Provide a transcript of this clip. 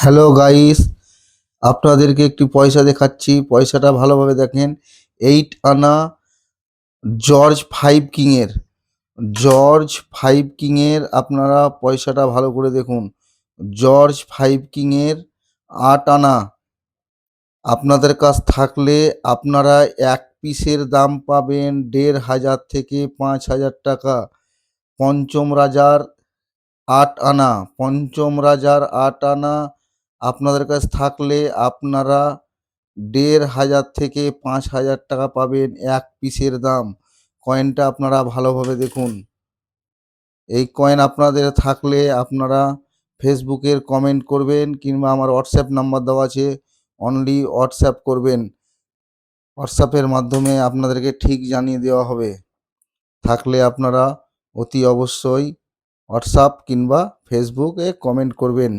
Hello guys, আপনাদেরকে একটি পয়সা দেখাচ্ছি। পয়সাটা ভালোভাবে দেখেন। 8 আনা জর্জ ফাইভ কিংয়ের আপনারা পয়সাটা ভালো করে দেখুন। জর্জ ফাইভ কিংয়ের 8 আনা আপনাদের কাছ থাকলে আপনারা এক পিসের দাম পাবেন ১,৫০০ থেকে ৫,০০০ টাকা। পঞ্চম রাজার 8 আনা, পঞ্চম রাজার 8 আনা আপনাদের কাছে থাকলে আপনারা ১,৫০০ থেকে ৫,০০০ টাকা পাবেন এক পিসের দাম। কয়েনটা আপনারা ভালোভাবে দেখুন। এই কয়েন আপনাদের থাকলে আপনারা ফেসবুকের কমেন্ট করবেন কিংবা আমার হোয়াটসঅ্যাপ নাম্বার দেওয়া আছে, অনলি হোয়াটসঅ্যাপ করবেন। হোয়াটসঅ্যাপের মাধ্যমে আপনাদেরকে ঠিক জানিয়ে দেওয়া হবে। থাকলে আপনারা অতি অবশ্যই হোয়াটসঅ্যাপ কিংবা ফেসবুকে কমেন্ট করবেন।